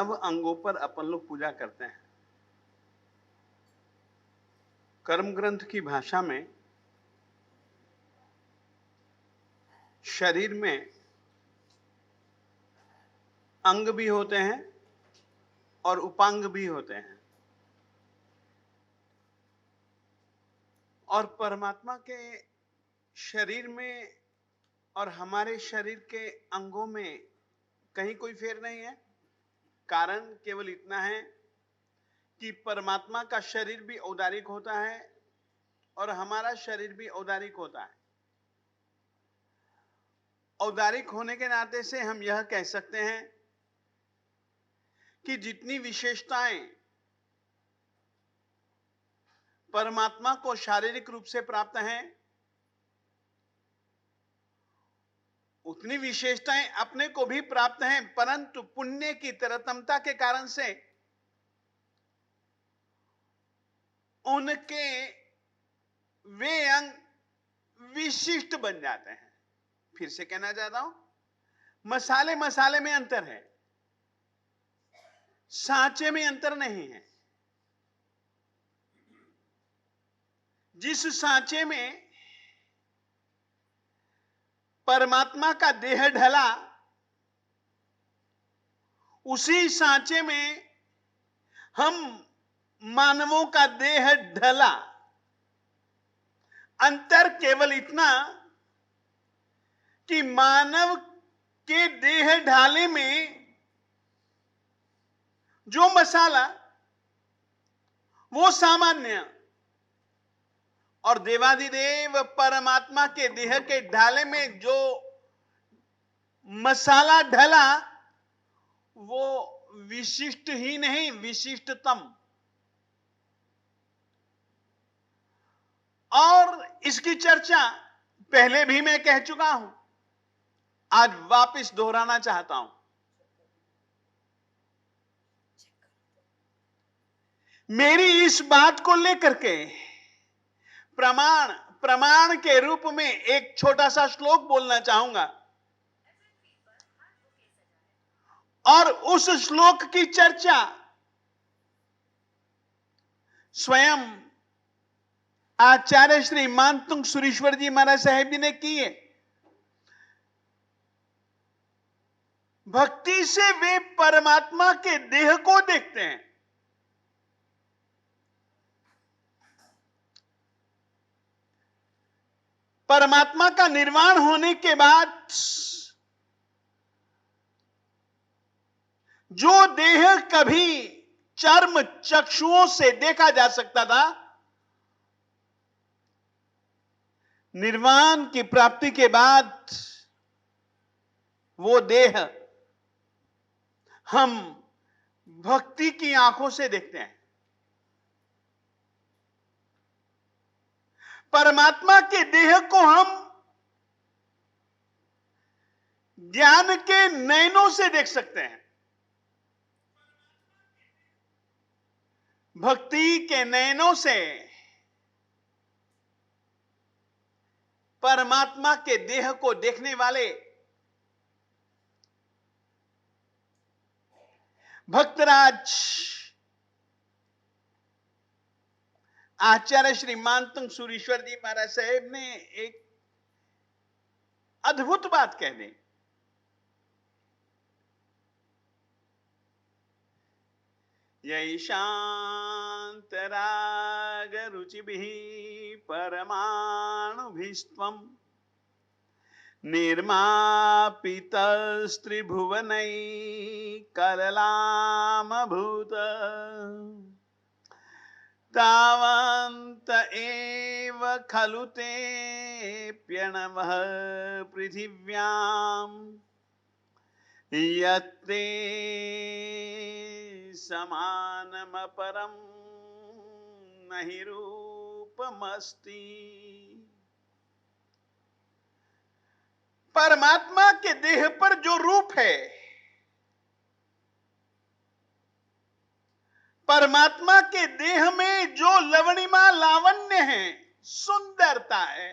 नव अंगों पर अपन लोग पूजा करते हैं। कर्म ग्रंथ की भाषा में शरीर में अंग भी होते हैं और उपांग भी होते हैं, और परमात्मा के शरीर में और हमारे शरीर के अंगों में कहीं कोई फेर नहीं है। कारण केवल इतना है कि परमात्मा का शरीर भी औदारिक होता है और हमारा शरीर भी औदारिक होता है। औदारिक होने के नाते से हम यह कह सकते हैं कि जितनी विशेषताएं परमात्मा को शारीरिक रूप से प्राप्त हैं, उतनी विशेषताएं अपने को भी प्राप्त हैं, परंतु पुण्य की तरतमता के कारण से उनके वे अंग विशिष्ट बन जाते हैं। फिर से कहना चाहता हूं, मसाले मसाले में अंतर है, सांचे में अंतर नहीं है। जिस सांचे में परमात्मा का देह ढला, उसी सांचे में हम मानवों का देह ढला। अंतर केवल इतना कि मानव के देह ढाले में जो मसाला वो सामान्य, और देवादिदेव परमात्मा के देह के ढाले में जो मसाला ढला वो विशिष्ट ही नहीं, विशिष्टतम। और इसकी चर्चा पहले भी मैं कह चुका हूं, आज वापस दोहराना चाहता हूं। मेरी इस बात को लेकर के प्रमाण के रूप में एक छोटा सा श्लोक बोलना चाहूंगा, और उस श्लोक की चर्चा स्वयं आचार्य श्री मानतुंग सुरेश्वर जी महाराज साहेब जी ने की है। भक्ति से वे परमात्मा के देह को देखते हैं। परमात्मा का निर्वाण होने के बाद जो देह कभी चर्म चक्षुओं से देखा जा सकता था, निर्वाण की प्राप्ति के बाद वो देह हम भक्ति की आंखों से देखते हैं। परमात्मा के देह को हम ज्ञान के नयनों से देख सकते हैं, भक्ति के नयनों से परमात्मा के देह को देखने वाले भक्तराज आचार्य श्री मानतुंग सुरेश्वर जी महाराज साहेब ने एक अद्भुत बात कह दी। यही शांत राग रुचिभिः परमाणुभिस्त्वं निर्मापितस्त्रिभुवनैकललामभूत तावन्त एव खलु ते प्यणवः पृथिव्याम् यत्ते समानमपरं नहि रूपमस्ति। परमात्मा के देह पर जो रूप है, परमात्मा के देह में जो लवणिमा लावण्य है, सुंदरता है,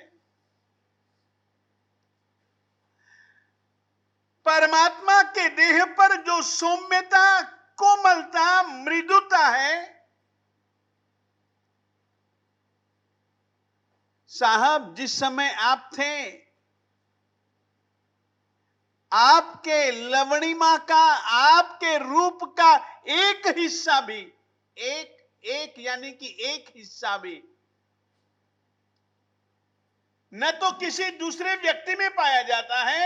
परमात्मा के देह पर जो सौम्यता साहब जिस समय आप थे, आपके लवणिमा का, आपके रूप का एक हिस्सा भी, एक यानी कि एक हिस्सा भी न तो किसी दूसरे व्यक्ति में पाया जाता है,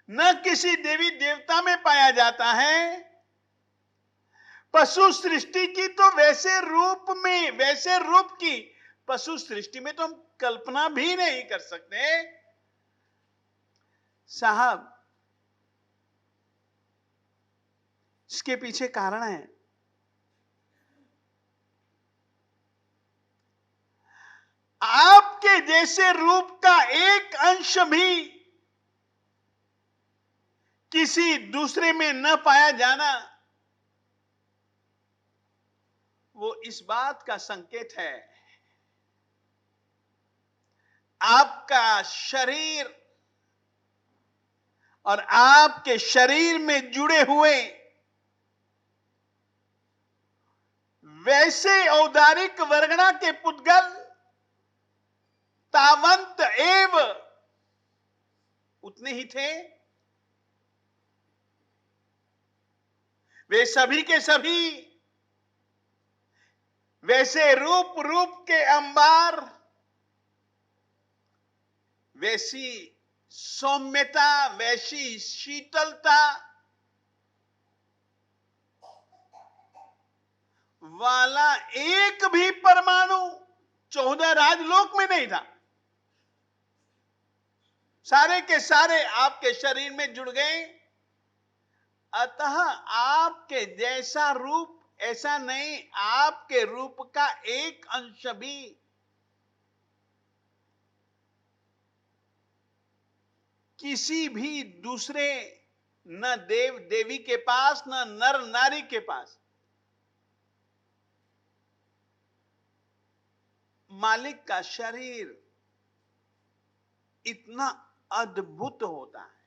न किसी देवी देवता में पाया जाता है। पशु सृष्टि की तो वैसे रूप की पशु सृष्टि में तो हम कल्पना भी नहीं कर सकते। साहब इसके पीछे कारण है, आपके जैसे रूप का एक अंश भी किसी दूसरे में न पाया जाना, वो इस बात का संकेत है आपका शरीर और आपके शरीर में जुड़े हुए वैसे औदारिक वर्गणा के पुद्गल तावंत एव उतने ही थे। वे सभी के सभी वैसे रूप के अंबार, वैसी सौम्यता, वैसी शीतलता वाला एक भी परमाणु 14 राजलोक में नहीं था। सारे के सारे आपके शरीर में जुड़ गए। अतः आपके जैसा रूप ऐसा नहीं, आपके रूप का एक अंश भी किसी भी दूसरे न देव देवी के पास, न नर नारी के पास मालिक का शरीर इतना अद्भुत होता है।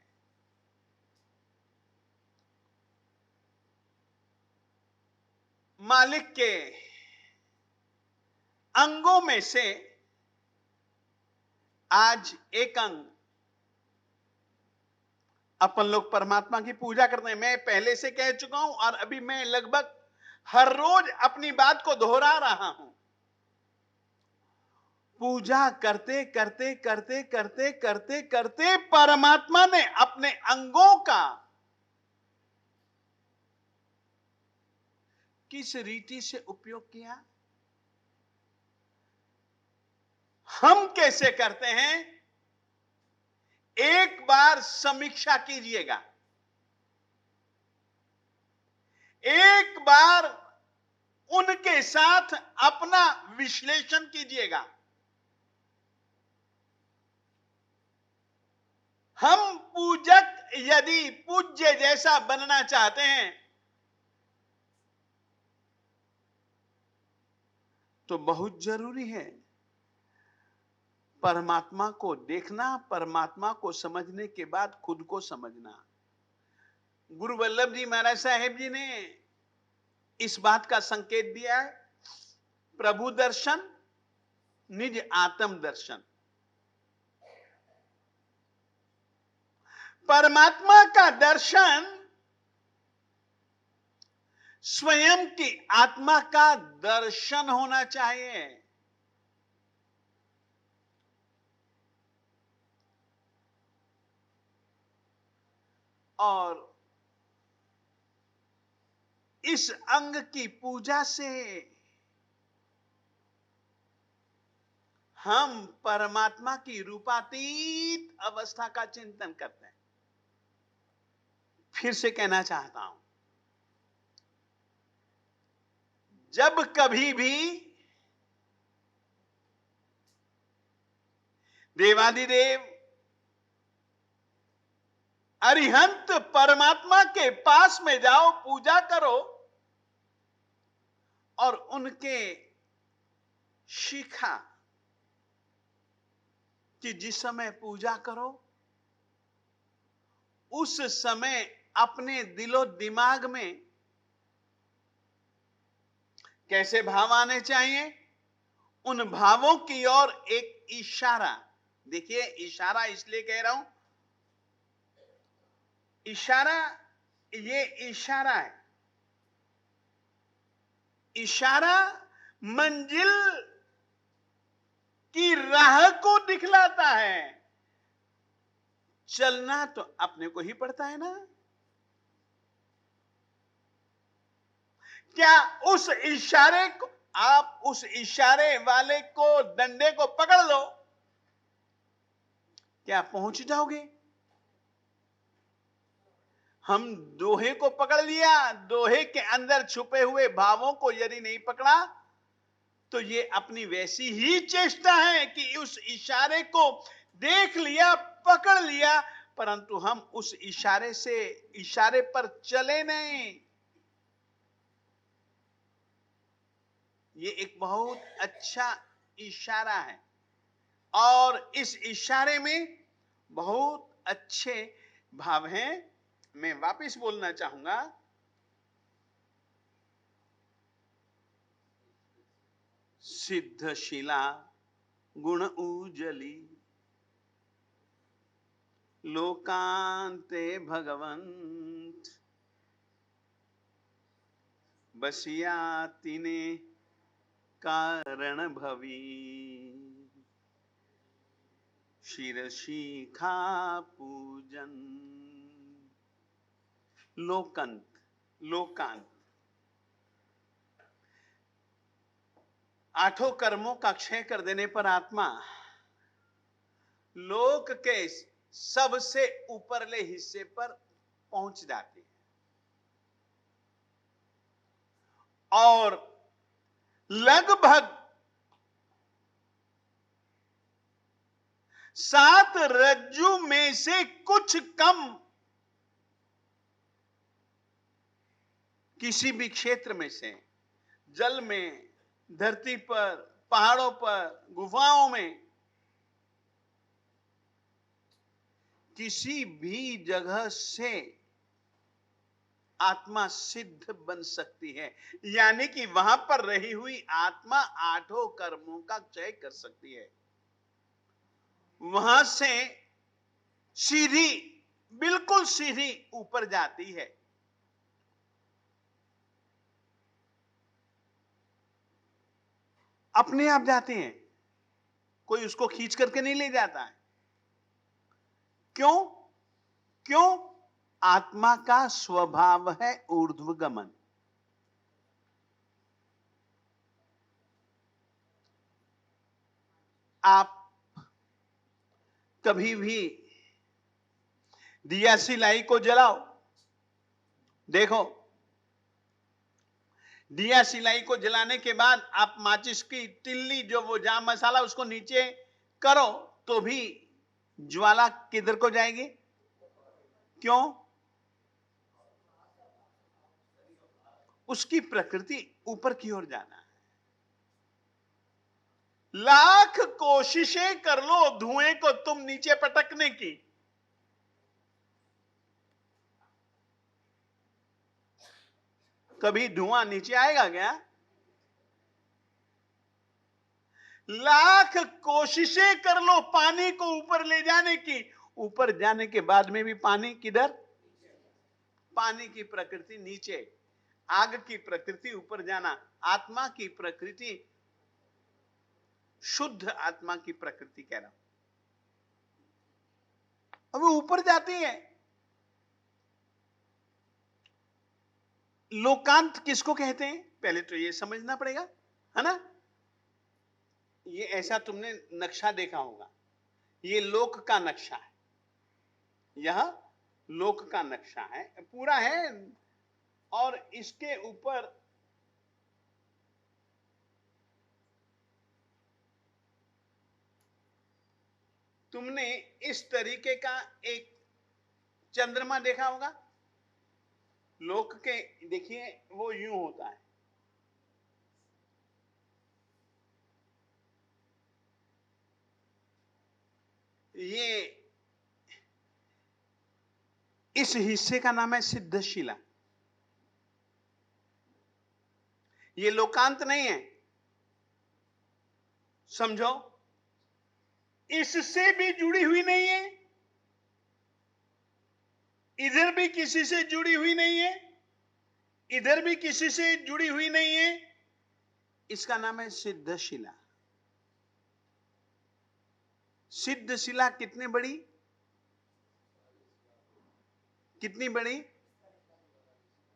मालिक के अंगों में से आज एक अंग अपन लोग परमात्मा की पूजा करते हैं। मैं पहले से कह चुका हूं और अभी मैं लगभग हर रोज अपनी बात को दोहरा रहा हूं। पूजा करते करते करते करते करते करते परमात्मा ने अपने अंगों का किस रीति से उपयोग किया, हम कैसे करते हैं, एक बार समीक्षा कीजिएगा। एक बार उनके साथ अपना विश्लेषण कीजिएगा। हम पूजक यदि पूज्य जैसा बनना चाहते हैं तो बहुत जरूरी है परमात्मा को देखना, परमात्मा को समझने के बाद खुद को समझना। गुरु वल्लभ जी महाराज साहेब जी ने इस बात का संकेत दिया है, प्रभु दर्शन, निज आत्म दर्शन। परमात्मा का दर्शन स्वयं की आत्मा का दर्शन होना चाहिए। और इस अंग की पूजा से हम परमात्मा की रूपातीत अवस्था का चिंतन करते हैं। फिर से कहना चाहता हूं, जब कभी भी देवादिदेव अरिहंत परमात्मा के पास में जाओ, पूजा करो और उनके शिखा कि जिस समय पूजा करो उस समय अपने दिलो दिमाग में कैसे भाव आने चाहिए, उन भावों की ओर एक इशारा। देखिए, इशारा इसलिए कह रहा हूं, इशारा, ये इशारा है। इशारा मंजिल की राह को दिखलाता है। चलना तो अपने को ही पड़ता है ना। क्या उस इशारे को, आप उस इशारे वाले को, डंडे को पकड़ लो, क्या पहुंच जाओगे? हम दोहे को पकड़ लिया, दोहे के अंदर छुपे हुए भावों को यदि नहीं पकड़ा तो ये अपनी वैसी ही चेष्टा है कि उस इशारे को देख लिया, पकड़ लिया, परंतु हम उस इशारे पर चले नहीं। ये एक बहुत अच्छा इशारा है और इस इशारे में बहुत अच्छे भाव हैं। मैं वापस बोलना चाहूंगा, सिद्धशिला गुण उजली, लोकांते भगवंत, बसिया तिने कारण भवी, शिरशिखा पूजन। लोकांत, लोकांत, आठों कर्मों का क्षय कर देने पर आत्मा लोक के सबसे ऊपरले हिस्से पर पहुंच जाती है और लगभग 7 रज्जु में से कुछ कम किसी भी क्षेत्र में से, जल में, धरती पर, पहाड़ों पर, गुफाओं में, किसी भी जगह से आत्मा सिद्ध बन सकती है। यानी कि वहां पर रही हुई आत्मा आठों कर्मों का क्षय कर सकती है। वहां से सीधी, बिल्कुल सीधी ऊपर जाती है। अपने आप जाते हैं, कोई उसको खींच करके नहीं ले जाता है। क्यों? क्यों? आत्मा का स्वभाव है ऊर्ध्वगमन। आप कभी भी दिया सिलाई को जलाओ, देखो, दिया सिलाई को जलाने के बाद आप माचिस की तिल्ली, जो वो जाम मसाला, उसको नीचे करो तो भी ज्वाला किधर को जाएगी? क्यों? उसकी प्रकृति ऊपर की ओर जाना है। लाख कोशिशें कर लो धुएं को तुम नीचे पटकने की, कभी धुआं नीचे आएगा क्या? लाख कोशिशें कर लो पानी को ऊपर ले जाने की, ऊपर जाने के बाद में भी पानी किधर? पानी की प्रकृति नीचे, आग की प्रकृति ऊपर जाना, आत्मा की प्रकृति, शुद्ध आत्मा की प्रकृति कह रहा हूं, अब वो ऊपर जाती है। लोकांत किसको कहते हैं पहले तो ये समझना पड़ेगा, है ना। ये ऐसा तुमने नक्शा देखा होगा, ये लोक का नक्शा है, यह लोक का नक्शा है, पूरा है, और इसके ऊपर तुमने इस तरीके का एक चंद्रमा देखा होगा। लोक के देखिए वो यूं होता है, ये इस हिस्से का नाम है सिद्धशिला। ये लोकांत नहीं है, समझो, इससे भी जुड़ी हुई नहीं है, इधर भी किसी से जुड़ी हुई नहीं है, इधर भी किसी से जुड़ी हुई नहीं है। इसका नाम है सिद्धशिला। सिद्धशिला कितनी बड़ी, कितनी बड़ी,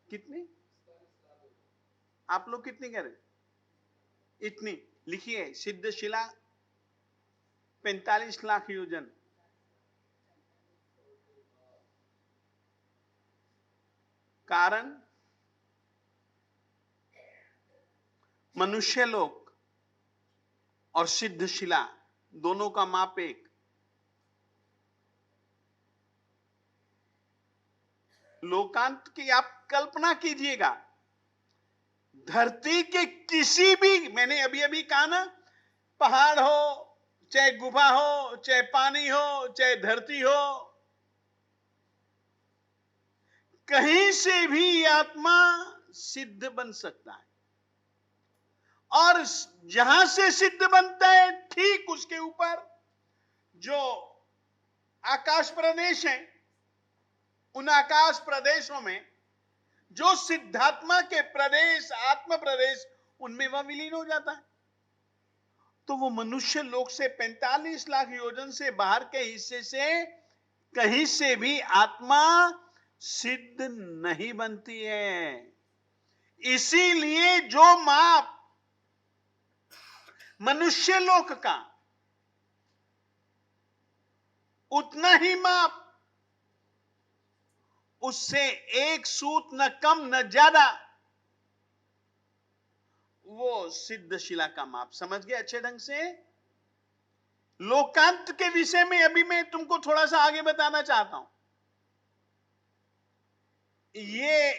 कितनी, आप लोग कितनी कह रहे? इतनी लिखिए, सिद्धशिला 45 लाख योजन। कारण मनुष्य लोक और सिद्धशिला दोनों का माप एक। लोकांत की आप कल्पना कीजिएगा, धरती के किसी भी, मैंने अभी अभी कहा ना, पहाड़ हो, चाहे गुफा हो, चाहे पानी हो, चाहे धरती हो, कहीं से भी आत्मा सिद्ध बन सकता है। और जहां से सिद्ध बनता है, ठीक उसके ऊपर जो आकाश प्रदेश है, उन आकाश प्रदेशों में जो सिद्धात्मा के प्रदेश, आत्म प्रदेश, उनमें वह विलीन हो जाता है। तो वो मनुष्य लोक से 45 लाख योजन से बाहर के हिस्से से कहीं से भी आत्मा सिद्ध नहीं बनती है। इसीलिए जो माप मनुष्य लोक का, उतना ही माप, उससे एक सूत न कम न ज्यादा, वो सिद्धशिला का माप। समझ गए अच्छे ढंग से? लोकांत के विषय में अभी मैं तुमको थोड़ा सा आगे बताना चाहता हूं। ये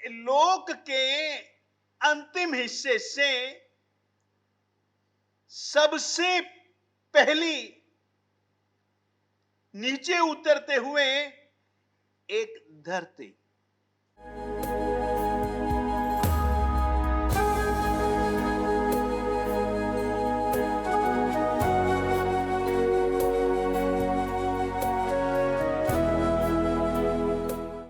लोक के अंतिम हिस्से से सबसे पहली नीचे उतरते हुए एक धरती,